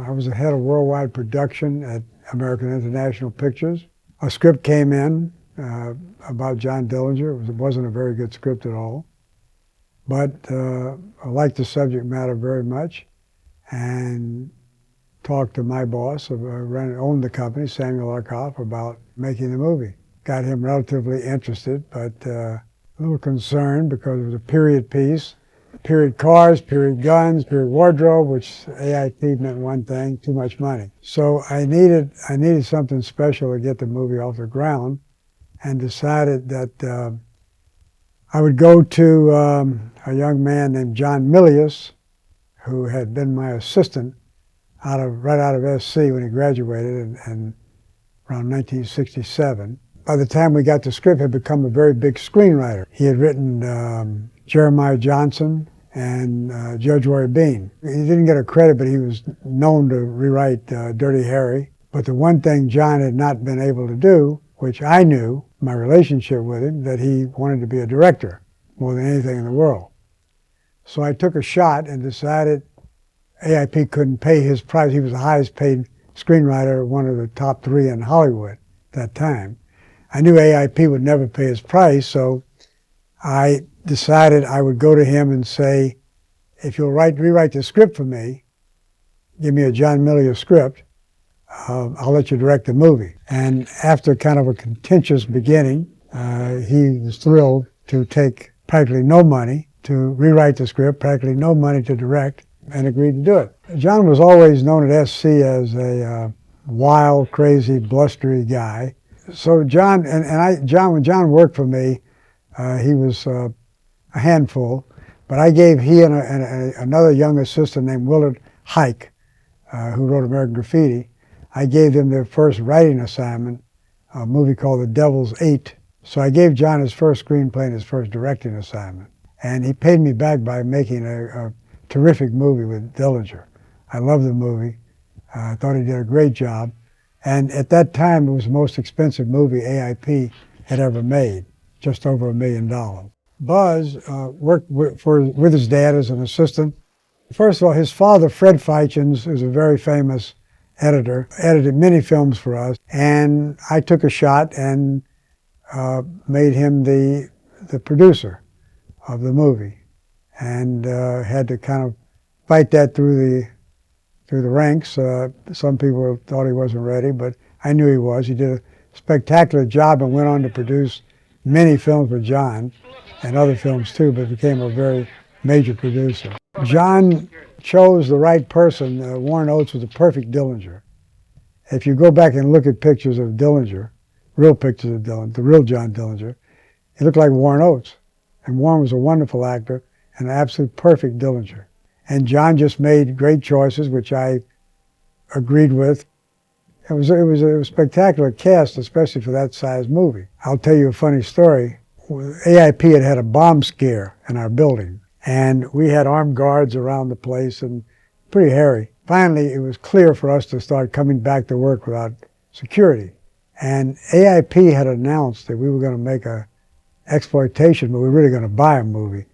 I was the head of worldwide production at American International Pictures. A script came in about John Dillinger. It wasn't a very good script at all. But I liked the subject matter very much and talked to my boss, who owned the company, Samuel Arkoff, about making the movie. Got him relatively interested, but a little concerned because it was a period piece. Period cars, period guns, period wardrobe, which AIP meant one thing, too much money. So I needed something special to get the movie off the ground, and decided that I would go to a young man named John Milius, who had been my assistant right out of SC when he graduated in around 1967. By the time we got the script, he had become a very big screenwriter. He had written Jeremiah Johnson and Judge Roy Bean. He didn't get a credit, but he was known to rewrite Dirty Harry. But the one thing John had not been able to do, which I knew, my relationship with him, that he wanted to be a director more than anything in the world. So I took a shot and decided AIP couldn't pay his price. He was the highest paid screenwriter, one of the top 3 in Hollywood at that time. I knew AIP would never pay his price, so I decided I would go to him and say, if you'll rewrite the script for me, give me a John Milius script, I'll let you direct the movie. And after kind of a contentious beginning, he was thrilled to take practically no money to rewrite the script, practically no money to direct, and agreed to do it. John was always known at SC as a wild, crazy, blustery guy. So John, when John worked for me, he was a handful, but I gave he and another young assistant named Willard Hike, who wrote American Graffiti, I gave them their first writing assignment, a movie called The Devil's Eight. So I gave John his first screenplay and his first directing assignment. And he paid me back by making a terrific movie with Dillinger. I loved the movie. I thought he did a great job. And at that time, it was the most expensive movie AIP had ever made, just over $1 million. Buzz worked with his dad as an assistant. First of all, his father, Fred Feichens, is a very famous editor, edited many films for us. And I took a shot and made him the producer of the movie, and had to kind of fight that through the ranks. Some people thought he wasn't ready, but I knew he was. He did a spectacular job and went on to produce many films with John, and other films too, but became a very major producer. John chose the right person. Warren Oates was a perfect Dillinger. If you go back and look at pictures of Dillinger, real pictures of Dillinger, the real John Dillinger, he looked like Warren Oates. And Warren was a wonderful actor and an absolute perfect Dillinger. And John just made great choices, which I agreed with. It was a spectacular cast, especially for that size movie. I'll tell you a funny story. AIP had a bomb scare in our building, and we had armed guards around the place, and pretty hairy. Finally, it was clear for us to start coming back to work without security. And AIP had announced that we were going to make a exploitation, but we were really going to buy a movie.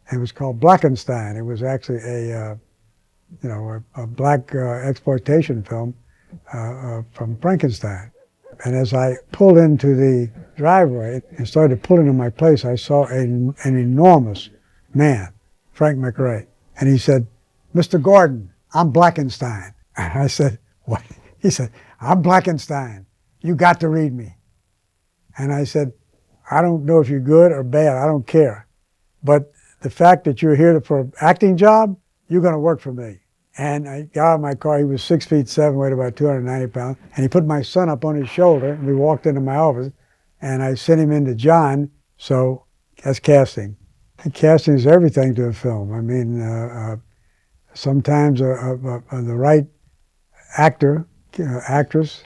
And it was called Blackenstein. It was actually a black exploitation film from Frankenstein. And as I pulled into the driveway and started to pull into my place, I saw an enormous man, Frank McRae. And he said, "Mr. Gordon, I'm Blackenstein." And I said, "What?" He said, "I'm Blackenstein. You got to read me." And I said, "I don't know if you're good or bad. I don't care. But the fact that you're here for an acting job, you're going to work for me." And I got out of my car. He was 6'7", weighed about 290 pounds. And he put my son up on his shoulder, and we walked into my office. And I sent him into John. So that's casting. And casting is everything to a film. I mean, sometimes the right actor, actress,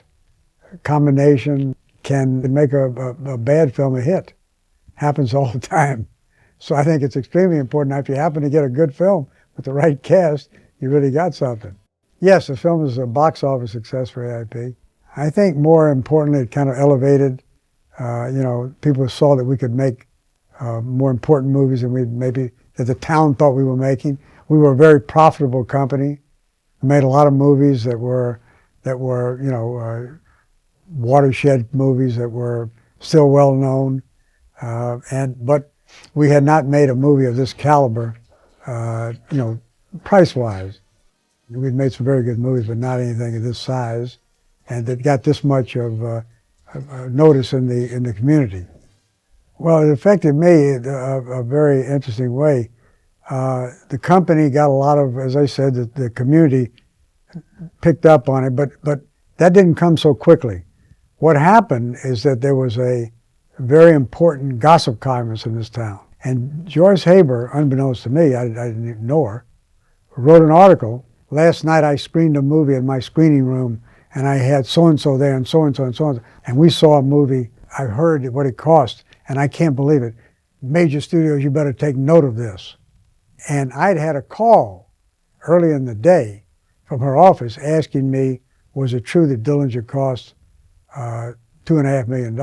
combination can make a bad film a hit. Happens all the time. So I think it's extremely important. Now, if you happen to get a good film with the right cast, you really got something. Yes, the film is a box office success for AIP. I think more importantly, it kind of elevated, people saw that we could make more important movies than that the town thought we were making. We were a very profitable company. Made a lot of movies that were watershed movies that were still well known, but we had not made a movie of this caliber, price wise. We'd made some very good movies, but not anything of this size, and that got this much of notice in the community. Well, it affected me a very interesting way. The company got a lot of, as I said, the community picked up on it, but that didn't come so quickly. What happened is that there was a very important gossip columnist in this town. And Joyce Haber, unbeknownst to me, I didn't even know her, wrote an article. Last night I screened a movie in my screening room, and I had so-and-so there and so-and-so and so-and-so. And we saw a movie. I heard what it cost, and I can't believe it. Major studios, you better take note of this. And I'd had a call early in the day from her office asking me, was it true that Dillinger cost $2.5 million?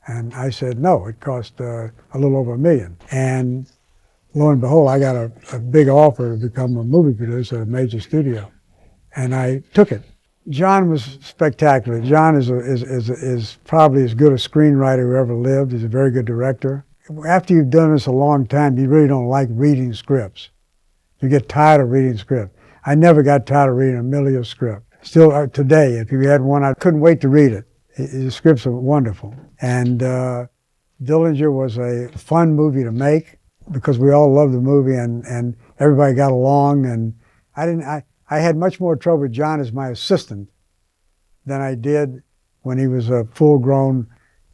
And I said, no, it cost a little over $1 million. And lo and behold, I got a big offer to become a movie producer at a major studio. And I took it. John was spectacular. John is probably as good a screenwriter who ever lived. He's a very good director. After you've done this a long time, you really don't like reading scripts. You get tired of reading scripts. I never got tired of reading a Milius script. Still today, if you had one, I couldn't wait to read it. His scripts are wonderful. And Dillinger was a fun movie to make because we all loved the movie and everybody got along. And I had much more trouble with John as my assistant than I did when he was a full-grown,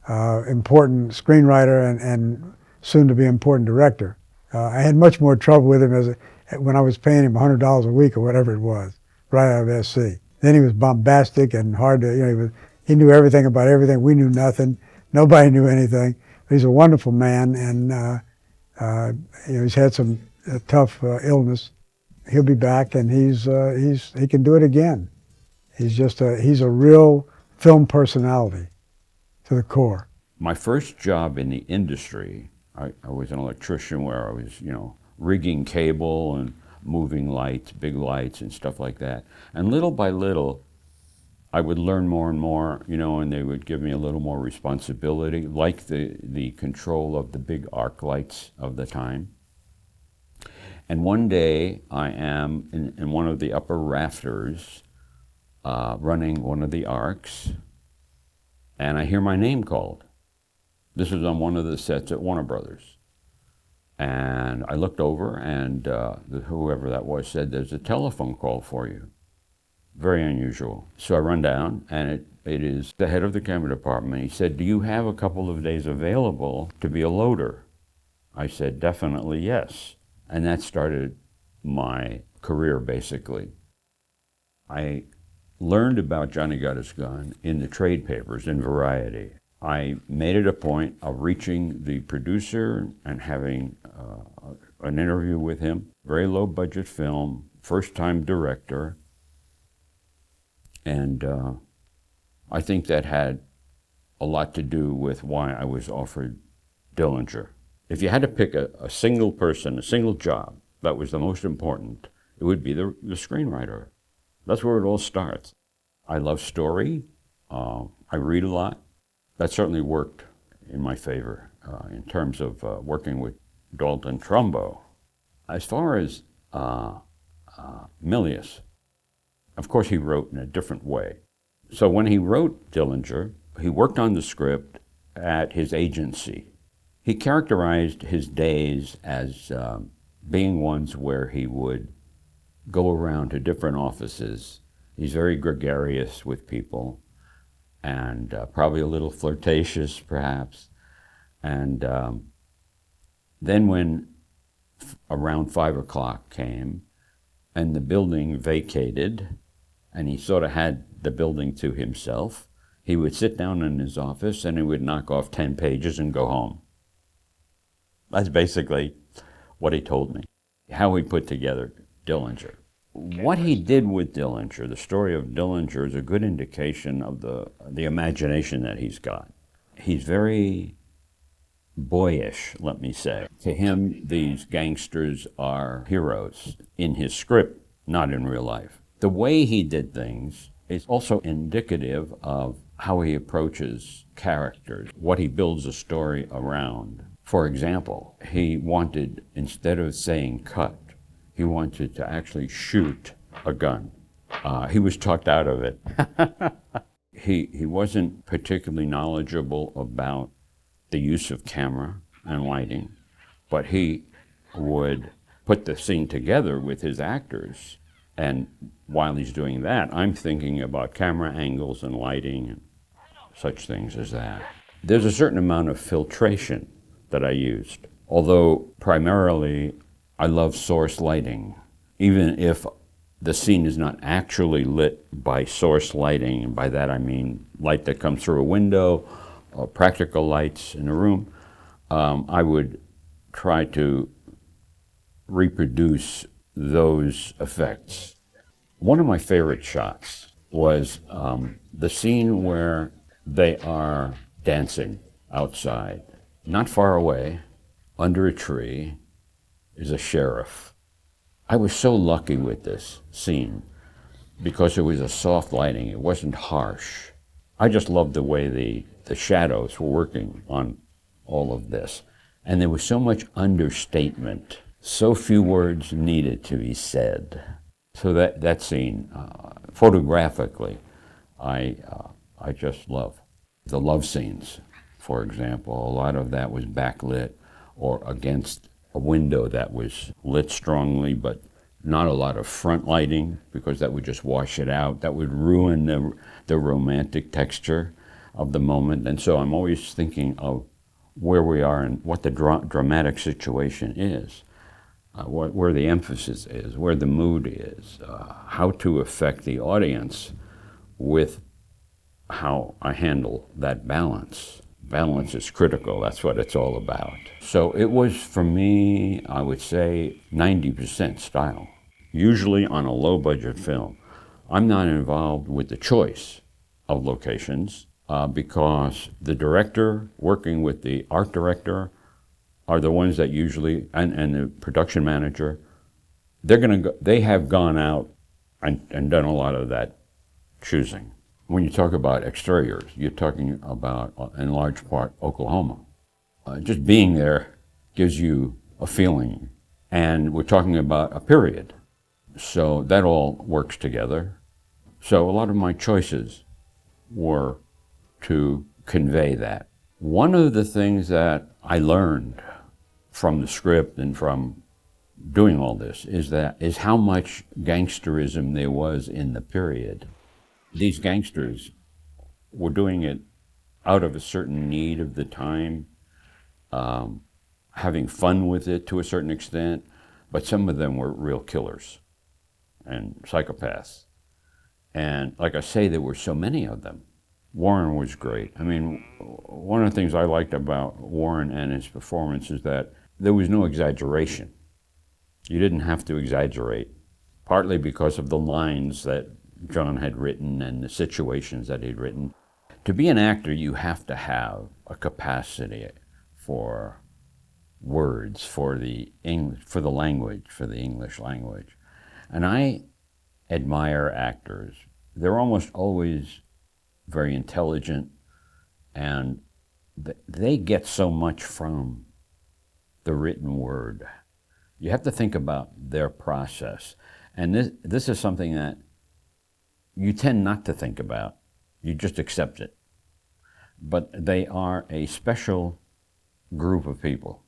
important screenwriter and soon-to-be important director. I had much more trouble with him when I was paying him $100 a week or whatever it was, right out of SC. Then he was bombastic and hard to, he knew everything about everything. We knew nothing. Nobody knew anything. But he's a wonderful man, and he's had some tough illness. He'll be back, and he can do it again. He's a real film personality to the core. My first job in the industry, I was an electrician where I was, rigging cable and moving lights, big lights and stuff like that. And little by little, I would learn more and more, and they would give me a little more responsibility, like the control of the big arc lights of the time. And one day I am in one of the upper rafters running one of the arcs, and I hear my name called. This was on one of the sets at Warner Brothers. And I looked over, and whoever that was said, there's a telephone call for you. Very unusual. So I run down, and it is the head of the camera department. He said, do you have a couple of days available to be a loader? I said, definitely yes. And that started my career, basically. I learned about Johnny Got His Gun in the trade papers, in Variety. I made it a point of reaching the producer and having an interview with him. Very low budget film, first time director. And I think that had a lot to do with why I was offered Dillinger. If you had to pick a single person, a single job that was the most important, it would be the screenwriter. That's where it all starts. I love story. I read a lot. That certainly worked in my favor in terms of working with Dalton Trumbo. As far as Milius, of course he wrote in a different way. So when he wrote Dillinger, he worked on the script at his agency. He characterized his days as being ones where he would go around to different offices. He's very gregarious with people, and probably a little flirtatious, perhaps. And then when around 5 o'clock came, and the building vacated, and he sort of had the building to himself, he would sit down in his office and he would knock off 10 pages and go home. That's basically what he told me, how he put together Dillinger. What he did with Dillinger, the story of Dillinger, is a good indication of the imagination that he's got. He's very boyish, let me say. To him, these gangsters are heroes in his script, not in real life. The way he did things is also indicative of how he approaches characters, what he builds a story around. For example, he wanted, instead of saying cut, he wanted to actually shoot a gun. He was talked out of it. He wasn't particularly knowledgeable about the use of camera and lighting, but he would put the scene together with his actors. And while he's doing that, I'm thinking about camera angles and lighting and such things as that. There's a certain amount of filtration that I used, although primarily I love source lighting. Even if the scene is not actually lit by source lighting, and by that I mean light that comes through a window or practical lights in a room, I would try to reproduce those effects. One of my favorite shots was the scene where they are dancing outside. Not far away, under a tree, is a sheriff. I was so lucky with this scene because it was a soft lighting. It wasn't harsh. I just loved the way the shadows were working on all of this. And there was so much understatement. So few words needed to be said. So that scene, photographically, I just love. The love scenes, for example, a lot of that was backlit or against a window that was lit strongly, but not a lot of front lighting, because that would just wash it out. That would ruin the romantic texture of the moment. And so I'm always thinking of where we are and what the dramatic situation is. Where the emphasis is, where the mood is, how to affect the audience with how I handle that balance. Balance is critical, that's what it's all about. So it was, for me, I would say 90% style. Usually on a low-budget film, I'm not involved with the choice of locations because the director working with the art director are the ones that usually, and the production manager, they have gone out and done a lot of that choosing. When you talk about exteriors, you're talking about, in large part, Oklahoma. Just being there gives you a feeling, and we're talking about a period. So that all works together. So a lot of my choices were to convey that. One of the things that I learned from the script and from doing all this is how much gangsterism there was in the period. These gangsters were doing it out of a certain need of the time, having fun with it to a certain extent, but some of them were real killers and psychopaths. And like I say, there were so many of them. Warren was great. I mean, one of the things I liked about Warren and his performance is that there was no exaggeration. You didn't have to exaggerate, partly because of the lines that John had written and the situations that he'd written. To be an actor, you have to have a capacity for words, for the language, for the English language. And I admire actors. They're almost always very intelligent, and they get so much from the written word. You have to think about their process. And this is something that you tend not to think about. You just accept it. But they are a special group of people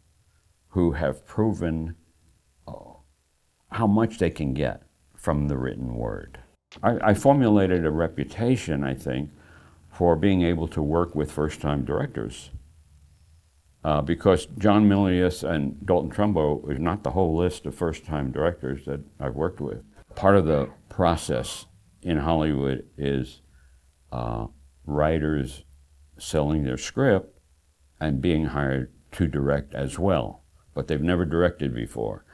who have proven how much they can get from the written word. I formulated a reputation, I think, for being able to work with first-time directors. Because John Milius and Dalton Trumbo is not the whole list of first-time directors that I've worked with. Part of the process in Hollywood is writers selling their script and being hired to direct as well, but they've never directed before.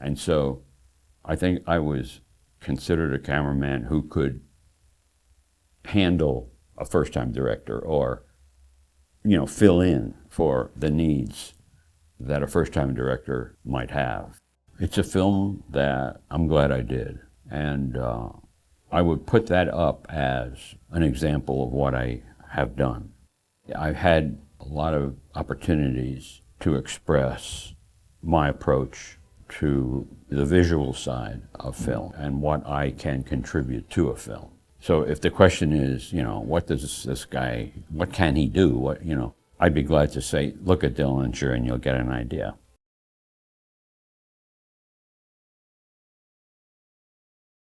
And so I think I was considered a cameraman who could handle a first-time director or, fill in for the needs that a first-time director might have. It's a film that I'm glad I did. And I would put that up as an example of what I have done. I've had a lot of opportunities to express my approach to the visual side of film and what I can contribute to a film. So if the question is, what does this guy, what can he do? I'd be glad to say, look at Dillinger and you'll get an idea.